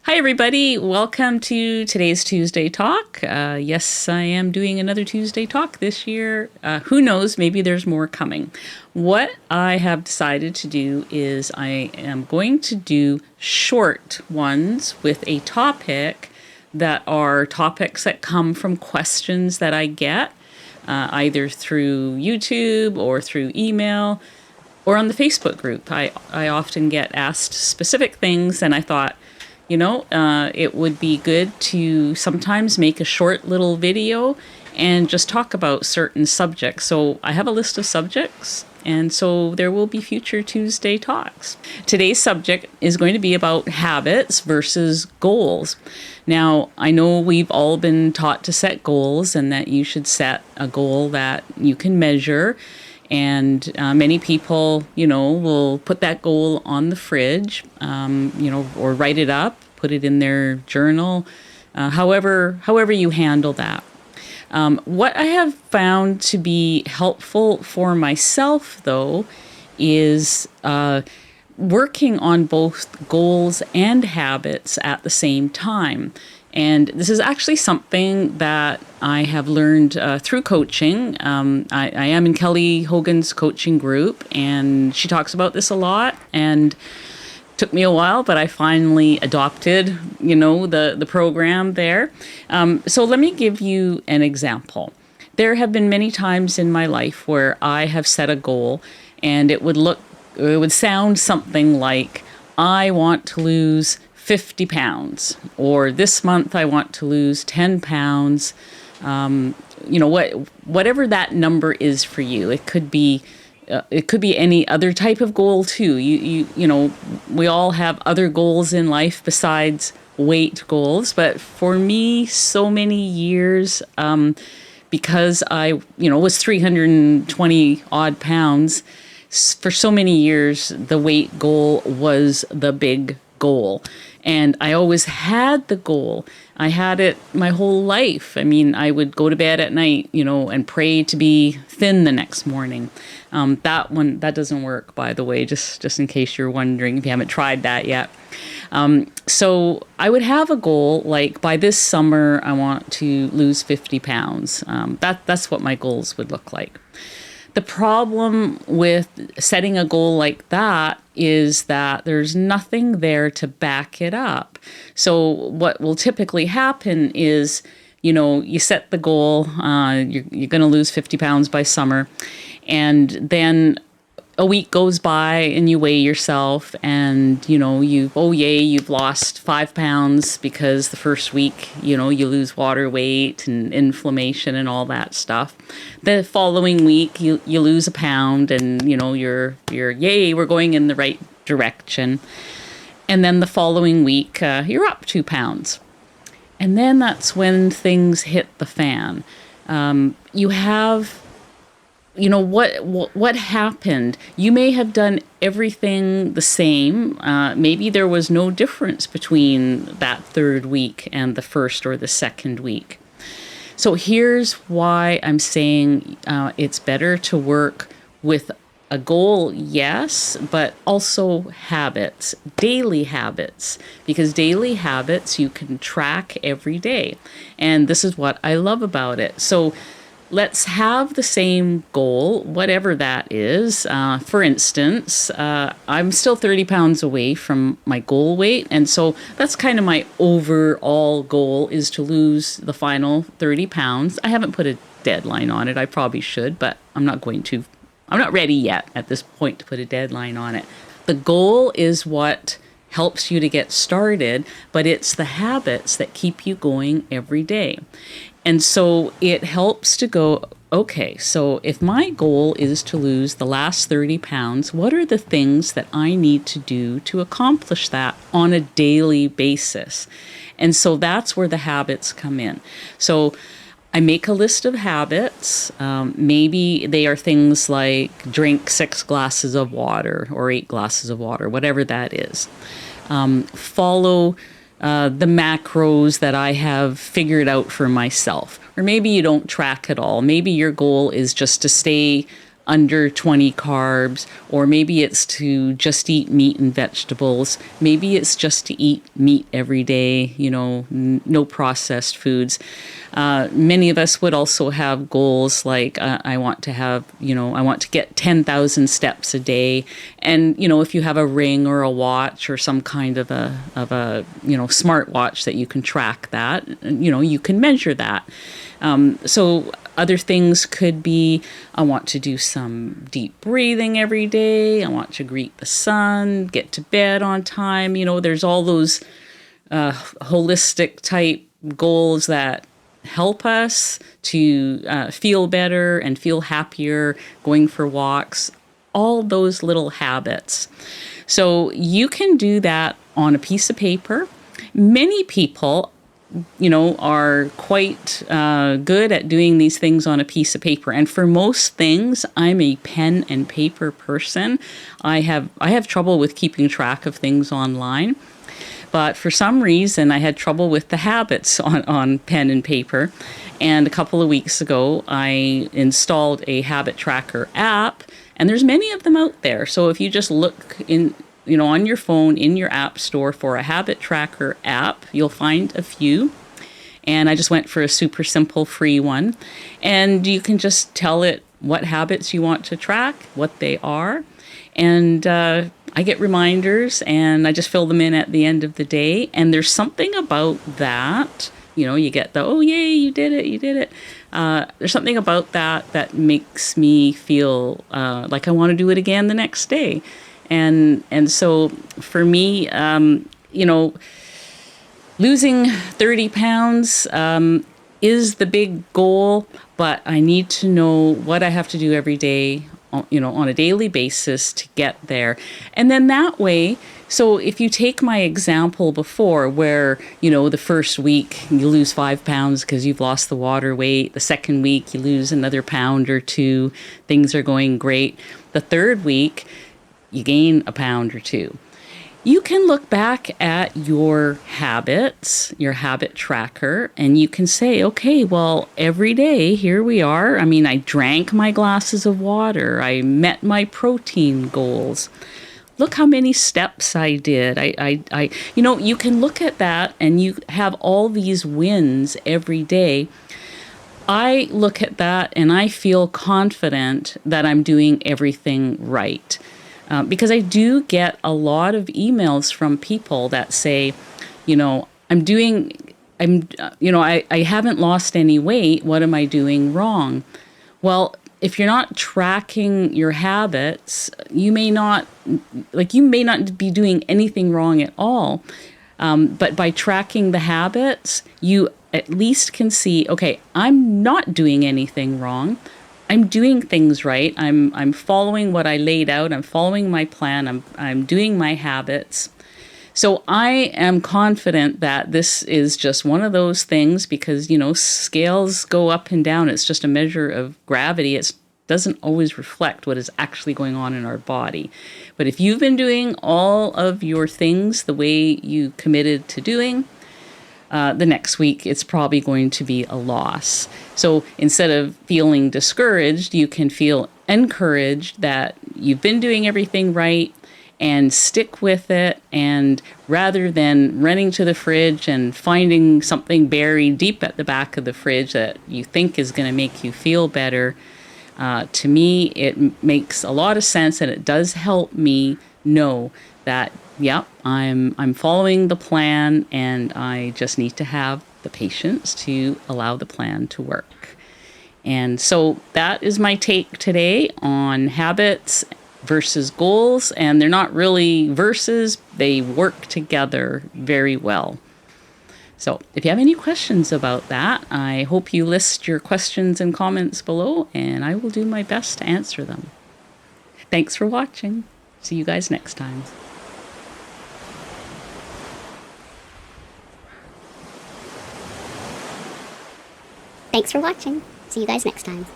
Hi, everybody. Welcome to today's Tuesday Talk. Yes, I am doing another Tuesday Talk this year. Who knows? Maybe there's more coming. What I have decided to do is I am going to do short ones with a topic that are topics that come from questions that I get either through YouTube or through email or on the Facebook group. I often get asked specific things, and I thought, it would be good to sometimes make a short little video and just talk about certain subjects. So I have a list of subjects, and so there will be future Tuesday talks. Today's subject is going to be about habits versus goals. Now, I know we've all been taught to set goals and that you should set a goal that you can measure. And many people, will put that goal on the fridge, or write it up, put it in their journal, however you handle that. What I have found to be helpful for myself, though, is working on both goals and habits at the same time. And this is actually something that I have learned through coaching. I am in Kelly Hogan's coaching group, and she talks about this a lot. And it took me a while, but I finally adopted, the program there. So let me give you an example. There have been many times in my life where I have set a goal, and it would sound something like, I want to lose 50 pounds, or this month I want to lose 10 pounds. Whatever that number is for you. It could be any other type of goal too. We all have other goals in life besides weight goals. But for me, so many years, because I, was 320 odd pounds, for so many years, the weight goal was the big goal. And I always had the goal. I had it my whole life. I mean, I would go to bed at night, and pray to be thin the next morning. That doesn't work, by the way, just in case you're wondering if you haven't tried that yet. So I would have a goal, like by this summer, I want to lose 50 pounds. That's what my goals would look like. The problem with setting a goal like that is that there's nothing there to back it up. So what will typically happen is, you set the goal, you're going to lose 50 pounds by summer, and then a week goes by and you weigh yourself and, you've lost 5 pounds because the first week, you lose water weight and inflammation and all that stuff. The following week, you lose a pound and, you're yay, we're going in the right direction. And then the following week, you're up 2 pounds. And then that's when things hit the fan. You have... what happened? You may have done everything the same. Maybe there was no difference between that third week and the first or the second week. So here's why I'm saying it's better to work with a goal, yes, but also habits, daily habits, because daily habits you can track every day. And this is what I love about it. So let's have the same goal, whatever that is. For instance, I'm still 30 pounds away from my goal weight. And so that's kind of my overall goal, is to lose the final 30 pounds. I haven't put a deadline on it. I probably should, but I'm not going to. I'm not ready yet at this point to put a deadline on it. The goal is what helps you to get started, but it's the habits that keep you going every day. And so it helps to go, okay, so if my goal is to lose the last 30 pounds, what are the things that I need to do to accomplish that on a daily basis? And so that's where the habits come in. So I make a list of habits. Maybe they are things like drink 6 glasses of water or 8 glasses of water, whatever that is. Follow the macros that I have figured out for myself. Or maybe you don't track at all. Maybe your goal is just to stay under 20 carbs, or maybe it's to just eat meat and vegetables. Maybe it's just to eat meat every day, no processed foods. Many of us would also have goals like I want to get 10,000 steps a day. And, if you have a ring or a watch or some kind of a smart watch that you can track that, you can measure that. So other things could be, I want to do some deep breathing every day. I want to greet the sun, get to bed on time. There's all those holistic type goals that help us to feel better and feel happier, going for walks, all those little habits. So you can do that on a piece of paper. Many people are quite good at doing these things on a piece of paper. And for most things, I'm a pen and paper person. I have trouble with keeping track of things online. But for some reason, I had trouble with the habits on pen and paper. And a couple of weeks ago, I installed a habit tracker app. And there's many of them out there. So if you just look on your phone in your app store for a habit tracker app, you'll find a few. And I just went for a super simple free one. And you can just tell it what habits you want to track, what they are. And I get reminders and I just fill them in at the end of the day. And there's something about that, you get the, oh, yay, you did it. There's something about that makes me feel like I want to do it again the next day. And so for me, losing 30 pounds is the big goal, but I need to know what I have to do every day, on a daily basis to get there. And then that way, so if you take my example before where, the first week you lose 5 pounds because you've lost the water weight. The second week you lose another pound or 2. Things are going great. The third week you gain a pound or 2. You can look back at your habits, your habit tracker, and you can say, okay, well, every day, here we are. I mean, I drank my glasses of water. I met my protein goals. Look how many steps I did. You can look at that and you have all these wins every day. I look at that and I feel confident that I'm doing everything right. Because I do get a lot of emails from people that say, I haven't lost any weight. What am I doing wrong? Well, if you're not tracking your habits, you may not be doing anything wrong at all. But by tracking the habits, you at least can see, okay, I'm not doing anything wrong. I'm doing things right. I'm following what I laid out. I'm following my plan. I'm doing my habits. So I am confident that this is just one of those things because, scales go up and down. It's just a measure of gravity. It doesn't always reflect what is actually going on in our body. But if you've been doing all of your things the way you committed to doing, the next week, it's probably going to be a loss. So instead of feeling discouraged, you can feel encouraged that you've been doing everything right and stick with it. And rather than running to the fridge and finding something buried deep at the back of the fridge that you think is going to make you feel better, to me, it makes a lot of sense and it does help me know that I'm following the plan and I just need to have the patience to allow the plan to work. And so that is my take today on habits versus goals. And they're not really versus, they work together very well. So if you have any questions about that, I hope you list your questions and comments below and I will do my best to answer them. Thanks for watching. See you guys next time. Thanks for watching. See you guys next time.